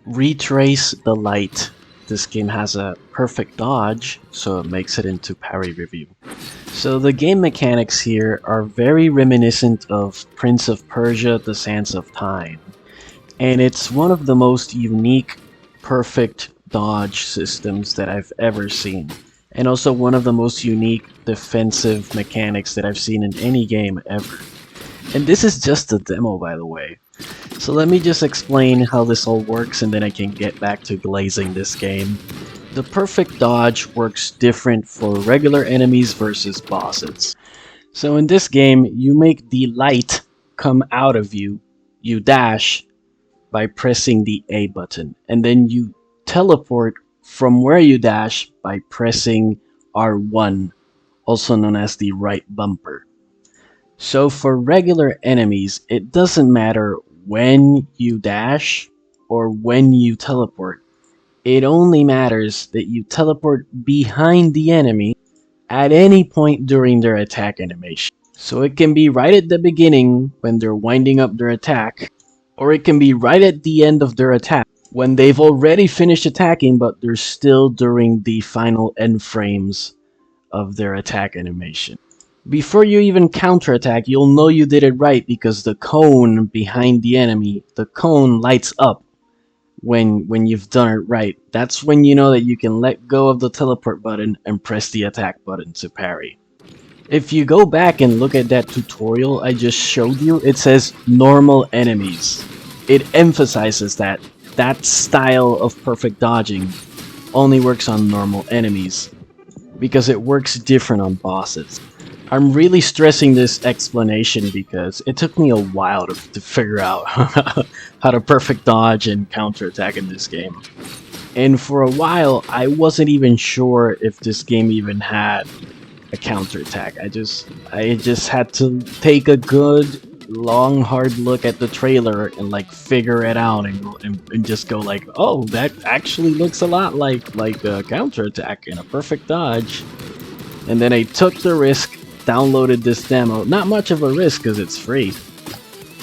Retrace the light. This game has a perfect dodge, so it makes it into parry review. So the game mechanics here are very reminiscent of Prince of Persia: The Sands of Time, and it's one of the most unique, perfect dodge systems that I've ever seen, and also one of the most unique defensive mechanics that I've seen in any game ever. And this is just a demo, by the way. So let me just explain how this all works and then I can get back to glazing this game. The perfect dodge works different for regular enemies versus bosses. So in this game, you make the light come out of you, you dash by pressing the A button, and then you teleport from where you dash by pressing R1, also known as the right bumper. So for regular enemies, it doesn't matter when you dash or when you teleport. It only matters that you teleport behind the enemy at any point during their attack animation. So it can be right at the beginning when they're winding up their attack, or it can be right at the end of their attack when they've already finished attacking but they're still during the final end frames of their attack animation. Before you even counterattack, you'll know you did it right because the cone behind the enemy, the cone lights up when you've done it right. That's when you know that you can let go of the teleport button and press the attack button to parry. If you go back and look at that tutorial I just showed you, it says normal enemies. It emphasizes that that style of perfect dodging only works on normal enemies because it works different on bosses. I'm really stressing this explanation because it took me a while to figure out how to perfect dodge and counterattack in this game. And for a while, I wasn't even sure if this game even had a counterattack. I just had to take a good, long, hard look at the trailer and like figure it out and just go like, oh, that actually looks a lot like a counterattack and a perfect dodge. And then I took the risk, downloaded this demo. Not much of a risk because it's free.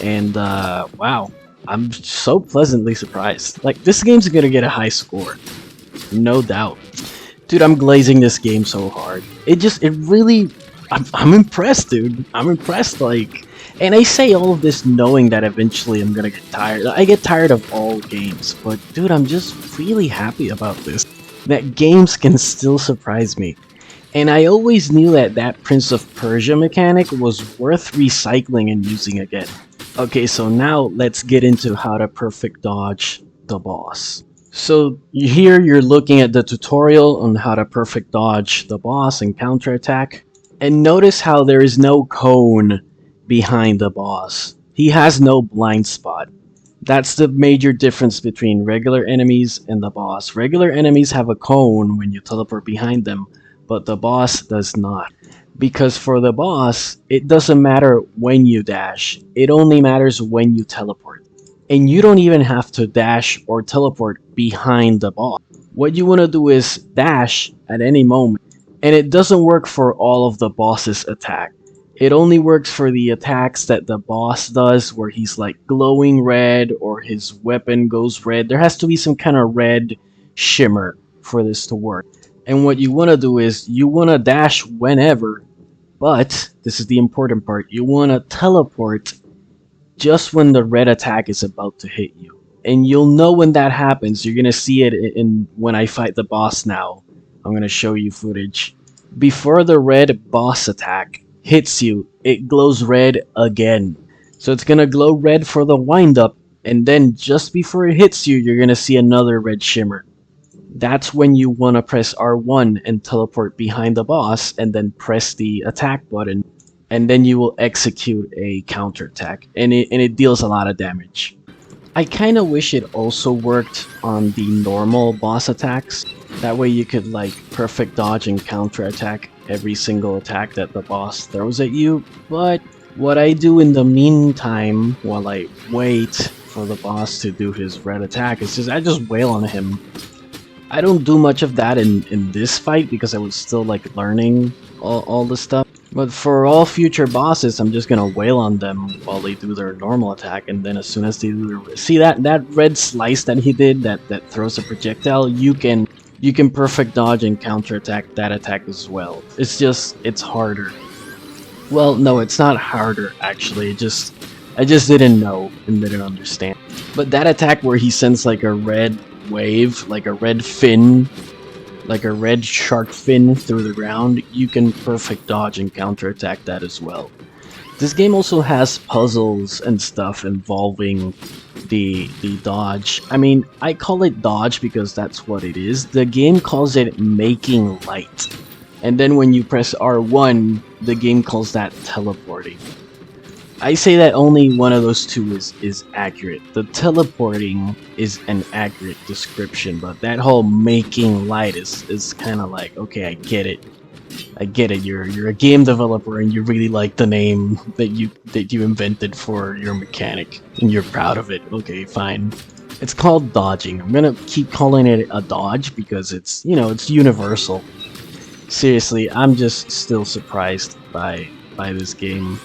And wow, I'm so pleasantly surprised. Like, this game's gonna get a high score. No doubt. Dude, I'm glazing this game so hard. I'm impressed, dude. I'm impressed, like... And I say all of this knowing that eventually I'm gonna get tired. I get tired of all games, but dude, I'm just really happy about this. That games can still surprise me. And I always knew that that Prince of Persia mechanic was worth recycling and using again. Okay, so now let's get into how to perfect dodge the boss. So here you're looking at the tutorial on how to perfect dodge the boss and counterattack. And notice how there is no cone behind the boss. He has no blind spot. That's the major difference between regular enemies and the boss. Regular enemies have a cone when you teleport behind them, but the boss does not. Because for the boss, it doesn't matter when you dash, it only matters when you teleport. And you don't even have to dash or teleport behind the boss. What you want to do is dash at any moment. And it doesn't work for all of the boss's attack. It only works for the attacks that the boss does where he's like glowing red or his weapon goes red. There has to be some kind of red shimmer for this to work. And what you want to do is, you want to dash whenever, but, this is the important part, you want to teleport just when the red attack is about to hit you. And you'll know when that happens. You're going to see it in when I fight the boss now. I'm going to show you footage. Before the red boss attack hits you, it glows red again. So it's going to glow red for the wind-up, and then just before it hits you, you're going to see another red shimmer. That's when you want to press R1 and teleport behind the boss and then press the attack button, and then you will execute a counterattack, and it deals a lot of damage. I kind of wish it also worked on the normal boss attacks. That way you could like perfect dodge and counterattack every single attack that the boss throws at you, but what I do in the meantime while I wait for the boss to do his red attack is I just wail on him. I don't do much of that in this fight because I was still like learning all the stuff. But for all future bosses, I'm just gonna wail on them while they do their normal attack, and then as soon as they do their... See that red slice that he did, that throws a projectile, you can perfect dodge and counterattack that attack as well. It's just, it's harder. Well, no, it's not harder, actually. I just didn't know and didn't understand. But that attack where he sends like a red wave, like a red fin, like a red shark fin through the ground, you can perfect dodge and counterattack that as well. This game also has puzzles and stuff involving the dodge. I mean, I call it dodge because that's what it is. The game calls it making light. And then when you press R1, the game calls that teleporting. I say that only one of those two is accurate. The teleporting is an accurate description, but that whole making light is kind of like, okay, I get it. I get it. You're a game developer and you really like the name that you invented for your mechanic and you're proud of it. Okay, fine. It's called dodging. I'm gonna keep calling it a dodge because it's, you know, it's universal. Seriously, I'm just still surprised by this game.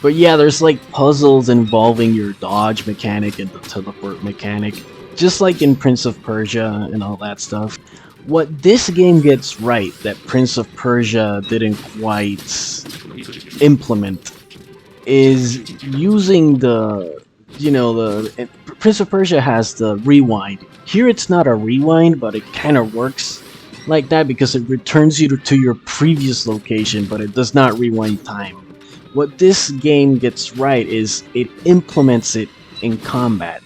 But yeah, there's like puzzles involving your dodge mechanic and the teleport mechanic, just like in Prince of Persia and all that stuff. What this game gets right that Prince of Persia didn't quite implement is using the, you know, the Prince of Persia has the rewind. Here it's not a rewind, but it kind of works like that because it returns you to your previous location, but it does not rewind time. What this game gets right is it implements it in combat.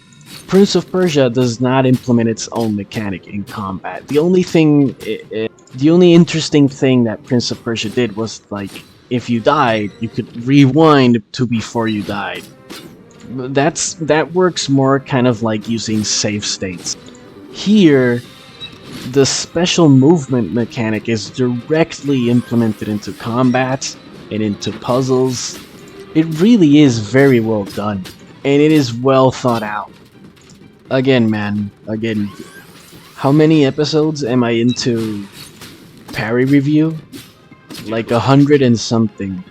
Prince of Persia does not implement its own mechanic in combat. The only interesting thing that Prince of Persia did was, like, if you died, you could rewind to before you died. That works more kind of like using save states. Here, the special movement mechanic is directly implemented into combat and into puzzles. It really is very well done, and it is well thought out. Again, man, how many episodes am I into parry review? Like 100 and something.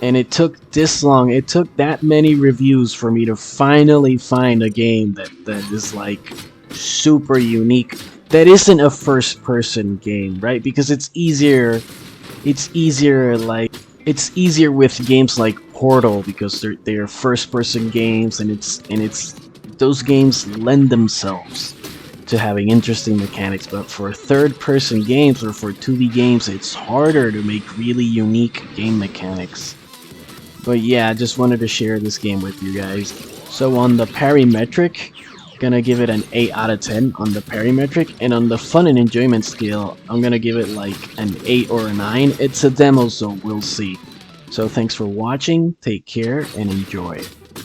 And it took this long, it took that many reviews for me to finally find a game that is like super unique. That isn't a first-person game, right? Because it's easier with games like Portal because they're first-person games, and those games lend themselves to having interesting mechanics. But for third-person games or for 2D games, it's harder to make really unique game mechanics. But yeah, I just wanted to share this game with you guys. So on the parry metric, gonna give it an 8 out of 10 on the parry metric, and on the fun and enjoyment scale, I'm gonna give it like an 8 or a 9. It's a demo, so we'll see. So thanks for watching, take care, and enjoy.